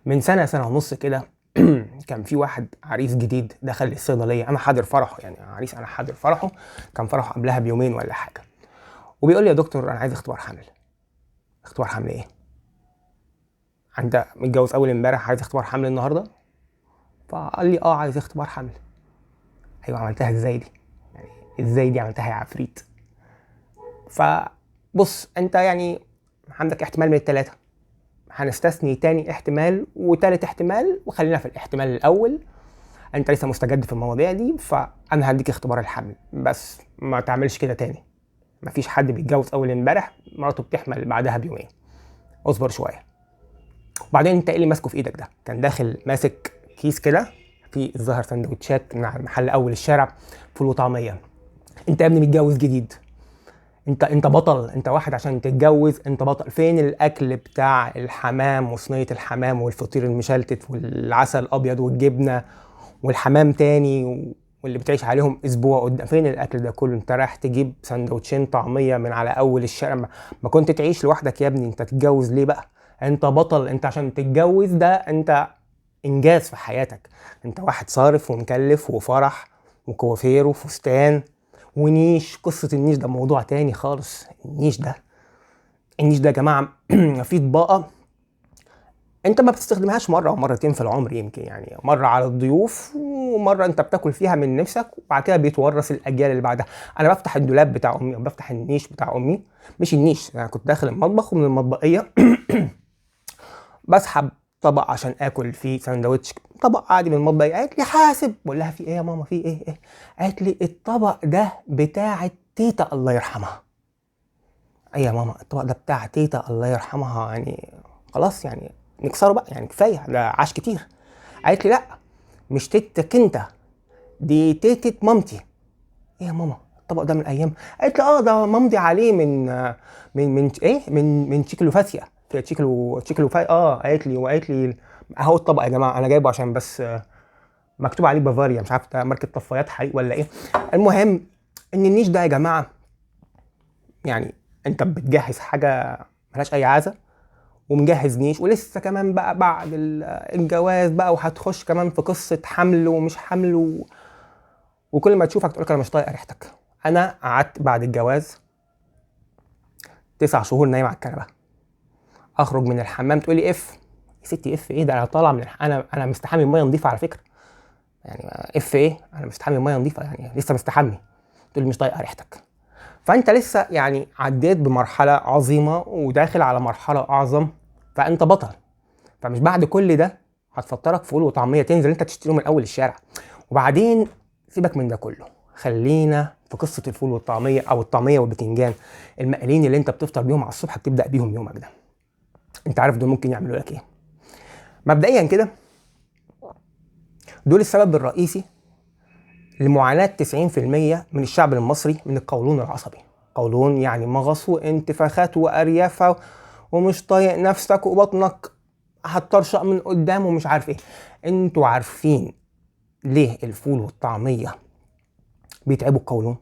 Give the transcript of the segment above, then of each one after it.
من سنة ونص كده. كان في واحد عريس جديد دخل الصيدلية، أنا حاضر فرحه، يعني عريس أنا حاضر فرحه. كان فرحه قبلها بيومين ولا حاجة، وبيقول لي يا دكتور أنا عايز اختبار حمل. اختبار حمل إيه؟ أنت متجوز أول امبارح عايز اختبار حمل النهاردة؟ فقال لي عايز اختبار حمل. أيوة، عملتها إزاي دي؟ يعني إزاي دي عملتها يا عفريت؟ فبص أنت يعني عندك احتمال من التلاتة، هنستثني تاني احتمال وتالت احتمال وخلينا في الاحتمال الأول. انت لسه مستجد في المواضيع دي، فانا هديك اختبار الحمل، بس ما تعملش كده تاني. مفيش حد بيتجوز اول امبارح مراته بتحمل بعدها بيومين. اصبر شويه. وبعدين انت ايه اللي ماسكه في ايدك ده؟ كان داخل ماسك كيس كده في الظاهر سندوتشات من على محل اول الشارع، فول وطعميه. انت يا ابني متجوز جديد، انت بطل، انت واحد عشان تتجوز انت بطل. فين الاكل بتاع الحمام وصينيه الحمام والفطير المشلتت والعسل الابيض والجبنه والحمام تاني واللي بتعيش عليهم اسبوع قدام؟ فين الاكل ده كله؟ انت رايح تجيب سندوتشين طعميه من على اول الشارع. ما كنت تعيش لوحدك يا ابني، انت تتجوز ليه بقى؟ انت بطل، انت عشان تتجوز ده انت انجاز في حياتك. انت واحد صارف ومكلف وفرح وكوافير وفستان ونيش. قصة النيش ده موضوع تاني خالص. النيش ده يا جماعة في طباقة انت ما بتستخدمهاش مرة او مرتين في العمر، يمكن يعني مرة على الضيوف ومرة انت بتاكل فيها من نفسك، وبعد كده بيتورث الاجيال اللي بعدها. انا بفتح الدولاب بتاع امي او بفتح النيش بتاع امي، مش النيش، انا كنت داخل المطبخ ومن المطبقية بسحب طبق عشان اكل فيه ساندوتش، طبق عادي من المطبخ. قالت لي حاسب. بقول لها في ايه يا ماما؟ في ايه؟ قالت لي الطبق ده بتاع تيتا الله يرحمها. ايه يا ماما؟ الطبق ده بتاع تيتا الله يرحمها، يعني خلاص يعني نكسره بقى، يعني كفايه ده عاش كتير. قالت لي لا، مش تيتك انت، دي تيتة مامتي. ايه يا ماما؟ الطبق ده من ايام. قالت لي ده ممضي عليه من ايه، من تشيكلوفاسيا، في تشيكلوفاسيا. قالت لي اهو الطبق يا جماعه، انا جايبه عشان بس مكتوب عليه بافاريا، مش عارف ده ماركه طفايات حريق ولا ايه. المهم ان النيش ده يا جماعه، يعني انت بتجهز حاجه ملهاش اي عازه ومجهز نيش، ولسه كمان بقى بعد الجواز بقى، وهتخش كمان في قصه حمل ومش حمل وكل ما تشوفك تقولك انا مش طايقه ريحتك. انا قعدت بعد الجواز 9 شهور نايم على الكنبه، اخرج من الحمام تقولي يا ستي ايه ده؟ انا طالع من انا مستحمي ميه نظيفه على فكره. يعني ايه؟ انا مستحمي ميه نظيفه، يعني لسه مستحمي، تقولي مش طايقه ريحتك. فانت لسه يعني عديت بمرحله عظيمه وداخل على مرحله اعظم، فانت بطل. فمش بعد كل ده هتفطرك فول وطعميه تنزل انت تشتريهم من اول الشارع. وبعدين سيبك من ده كله، خلينا في قصه الفول والطعميه، او الطعميه والبتنجان المقلين اللي انت بتفطر بيهم على الصبح، بتبدا بيهم يومك ده. انت عارف دول ممكن يعملوا لك ايه؟ مبدئيا كده، دول السبب الرئيسي لمعاناه 90% من الشعب المصري من القولون العصبي. قولون يعني مغص وانتفاخات واريافه ومش طايق نفسك وبطنك هتطرشق من قدام ومش عارف ايه. انتوا عارفين ليه الفول والطعميه بيتعبوا القولون؟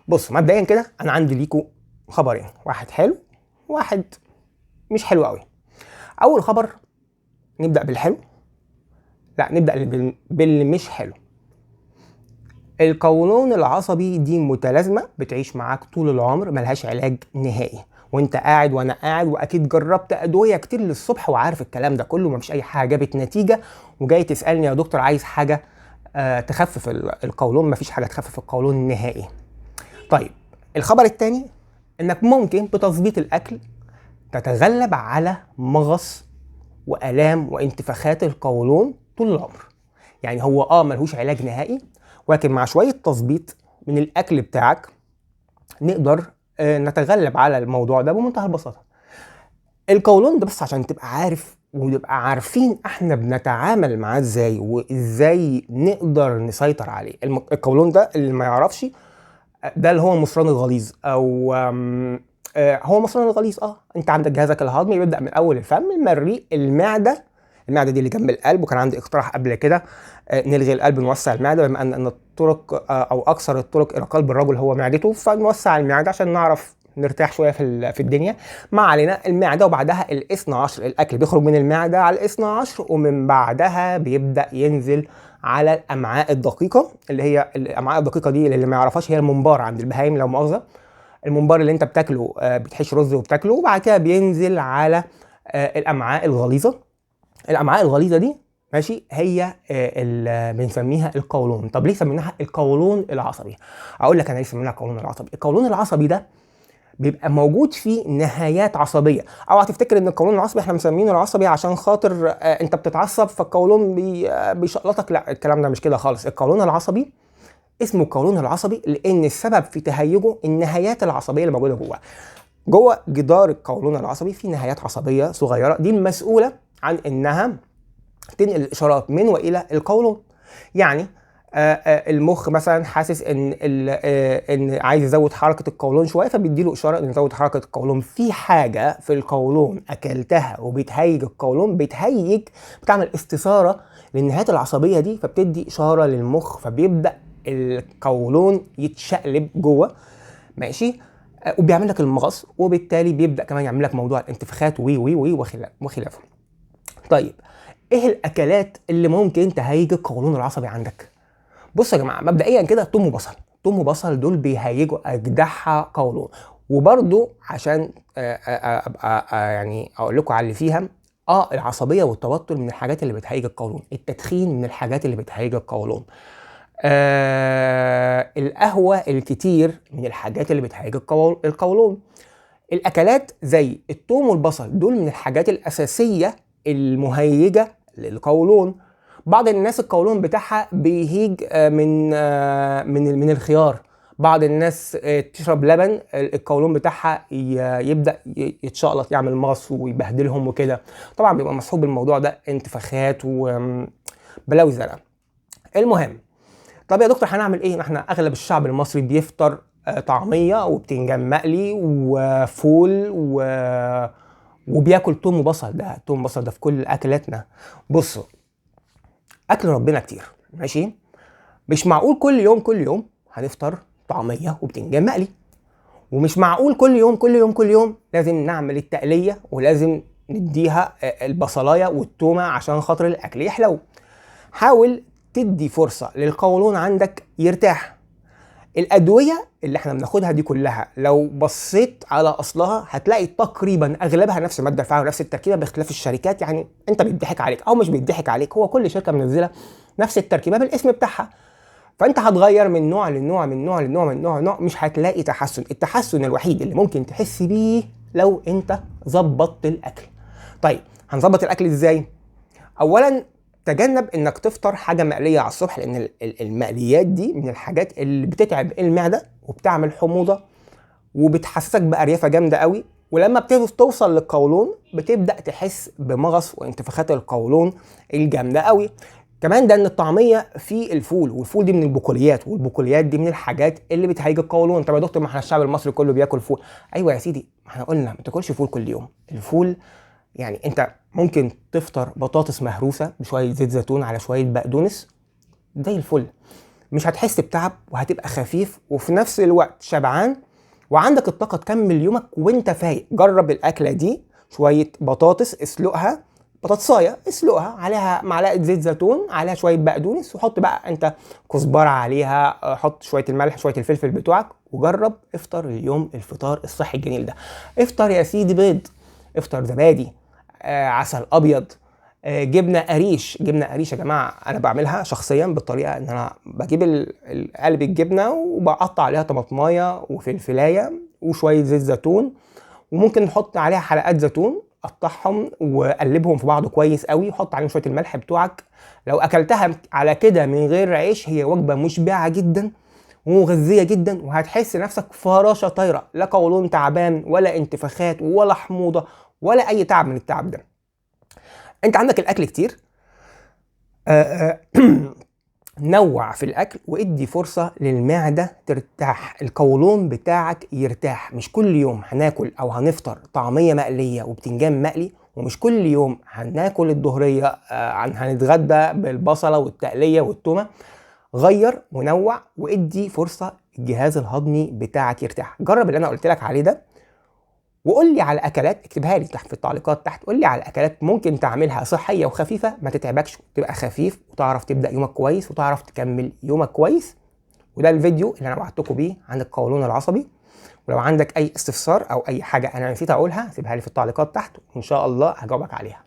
بص، مبدئيا كده انا عندي ليكوا خبرين، واحد حلو واحد مش حلو قوي. اول خبر، نبدا بالحلو. لا، نبدا باللي مش حلو. القولون العصبي دي متلازمه بتعيش معاك طول العمر، ملهاش علاج نهائي. وانت قاعد وانا قاعد، واكيد جربت ادويه كتير للصبح وعارف الكلام ده كله، مفيش اي حاجه جابت نتيجه، وجاي تسالني يا دكتور عايز حاجه تخفف القولون. مفيش حاجه تخفف القولون نهائي. طيب، الخبر الثاني، انك ممكن بتظبيط الاكل تتغلب على مغص والام وانتفاخات القولون طول العمر. يعني هو ملهوش علاج نهائي، ولكن مع شويه تظبيط من الاكل بتاعك نقدر نتغلب على الموضوع ده بمنتهى البساطه. القولون ده بس عشان تبقى عارف ونبقى عارفين احنا بنتعامل معاه ازاي وازاي نقدر نسيطر عليه. القولون ده اللي ما يعرفش، ده اللي هو المصران الغليظ، او هو مصران الغليظ. انت عندك جهازك الهضمي بيبدا من اول الفم، المريء، المعده دي اللي جنب القلب. وكان عندي اقتراح قبل كده نلغي القلب نوسع المعده، بما ان الطرق او اكثر الطرق الى قلب الرجل هو معدته، فنوسع المعده عشان نعرف نرتاح شويه في الدنيا. ما علينا، المعده وبعدها الاثنى عشر، الاكل بيخرج من المعده على الاثنى عشر، ومن بعدها بيبدا ينزل على الامعاء الدقيقه، اللي هي الامعاء الدقيقه دي اللي ما يعرفهاش هي الممبار عند البهايم لو مؤاخذه. الممبار اللي انت بتاكله بتحش رز وبتاكله، وبعد كده بينزل على الامعاء الغليظه. الامعاء الغليظه دي ماشي هي اللي بنسميها القولون. طب ليه سميناها القولون العصبي؟ اقول لك انا ليه سميناها القولون العصبي. القولون العصبي ده بيبقى موجود فيه نهايات عصبيه. اوعى تفتكر ان القولون العصبي احنا مسمينه العصبي عشان خاطر انت بتتعصب فالقولون بيشقلطك، لا الكلام ده مش كده خالص. القولون العصبي اسمه القولون العصبي لان السبب في تهيجه النهايات العصبيه اللي موجوده جوه جدار القولون العصبي. في نهايات عصبيه صغيره دي المسؤوله عن انها تنقل الاشارات من والى القولون. يعني المخ مثلا حاسس ان عايز يزود حركه القولون شويه، فبيديله اشاره انه يزود حركه القولون. في حاجه في القولون اكلتها وبتهيج القولون، بتعمل استثاره للنهايات العصبيه دي، فبتدي اشاره للمخ، فبيبدا القولون يتشقلب جوه ماشي، وبيعمل لك المغص، وبالتالي بيبدا كمان يعمل لك موضوع الانتفاخات وي وخلافه. طيب ايه الاكلات اللي ممكن تهيج القولون العصبي عندك؟ بصوا يا جماعه، مبدئيا كده توم وبصل. توم وبصل دول بيهيجوا اجدعها قولون. وبرده عشان ابقى يعني اقول لكم على اللي فيها، العصبيه والتوتر من الحاجات اللي بتهيج القولون. التدخين من الحاجات اللي بتهيج القولون. القهوه الكتير من الحاجات اللي بتهيج القولون. الاكلات زي الثوم والبصل دول من الحاجات الاساسيه المهيجه للقولون. بعض الناس القولون بتاعها بيهيج من الخيار. بعض الناس تشرب لبن القولون بتاعها يبدا يتشقلط، يعمل مغص ويبهدلهم وكده. طبعا بيبقى مصحوب الموضوع ده انتفاخات وبلاوي زرقاء. المهم، طب يا دكتور هنعمل ايه؟ احنا اغلب الشعب المصري بيفطر طعميه وبتنجان مقلي وفول وبياكل توم وبصل. ده توم وبصل ده في كل اكلاتنا. بصوا، اكل ربنا كتير ماشي، مش معقول كل يوم هنفطر طعميه وبتنجان مقلي، ومش معقول كل يوم لازم نعمل التقليه ولازم نديها البصلايه والتومه عشان خاطر الاكل يحلو. حاول تدي فرصه للقولون عندك يرتاح. الادويه اللي احنا بناخدها دي كلها لو بصيت على اصلها هتلاقي تقريبا اغلبها نفس الماده الفعاله ونفس التركيبه باختلاف الشركات. يعني انت بيضحك عليك او مش بيضحك عليك، هو كل شركه منزله نفس التركيبه بالاسم بتاعها، فانت هتغير من نوع لنوع مش هتلاقي تحسن. التحسن الوحيد اللي ممكن تحس بيه لو انت ظبطت الاكل. طيب هنظبط الاكل ازاي؟ اولا تجنب انك تفطر حاجه مقليه على الصبح، لان المقليات دي من الحاجات اللي بتتعب المعده وبتعمل حموضه وبتحسسك باريافه جامده قوي، ولما بتوصل للقولون بتبدا تحس بمغص وانتفاخات القولون الجامده قوي. كمان ده ان الطعميه في الفول، والفول دي من البقوليات، والبقوليات دي من الحاجات اللي بتهيج القولون. طب يا دكتور ما احنا الشعب المصري كله بياكل فول. ايوه يا سيدي، ما احنا قلنا ما تاكلش فول كل يوم. الفول يعني انت ممكن تفطر بطاطس مهروسه بشويه زيت زيتون على شويه بقدونس زي الفل، مش هتحس بتعب وهتبقى خفيف وفي نفس الوقت شبعان وعندك الطاقه تكمل يومك وانت فايق. جرب الاكله دي، شويه بطاطس اسلقها، بطاطسايه اسلقها عليها معلقه زيت زيتون عليها شويه بقدونس، وحط بقى انت كزبره عليها، حط شويه الملح شويه الفلفل بتوعك، وجرب افطر اليوم الفطار الصحي الجميل ده. افطر يا سيدي بيض، افطر زبادي، عسل ابيض، جبنه قريش. جبنه قريش يا جماعه انا بعملها شخصيا بالطريقه ان انا بجيب قالب الجبنه وبقطع عليها طماطمايه وفلفلايه وشويه زيت زيتون، وممكن نحط عليها حلقات زيتون، قطعهم وقلبهم في بعض كويس قوي، وحط عليهم شويه الملح بتوعك. لو اكلتها على كده من غير عيش هي وجبه مشبعه جدا ومغذيه جدا، وهتحس نفسك فراشه طايره، لا قولون تعبان ولا انتفاخات ولا حموضه ولا اي تعب من التعب ده. انت عندك الاكل كتير، نوع في الاكل وادي فرصه للمعده ترتاح، القولون بتاعك يرتاح. مش كل يوم هناكل او هنفطر طعميه مقليه وبتنجان مقلي، ومش كل يوم هناكل الظهريه هنتغدى بالبصله والتقليه والتومه. غير ونوع وادي فرصه الجهاز الهضمي بتاعك يرتاح. جرب اللي انا قلت لك عليه ده وقول لي على اكلات، اكتبها لي تحت في التعليقات تحت، قول لي على اكلات ممكن تعملها صحيه وخفيفه ما تتعبكش، تبقى خفيف وتعرف تبدا يومك كويس وتعرف تكمل يومك كويس. وده الفيديو اللي انا وعدتكم بيه عن القولون العصبي. ولو عندك اي استفسار او اي حاجه انا نسيت اقولها سيبها لي في التعليقات تحت وان شاء الله هجاوبك عليها.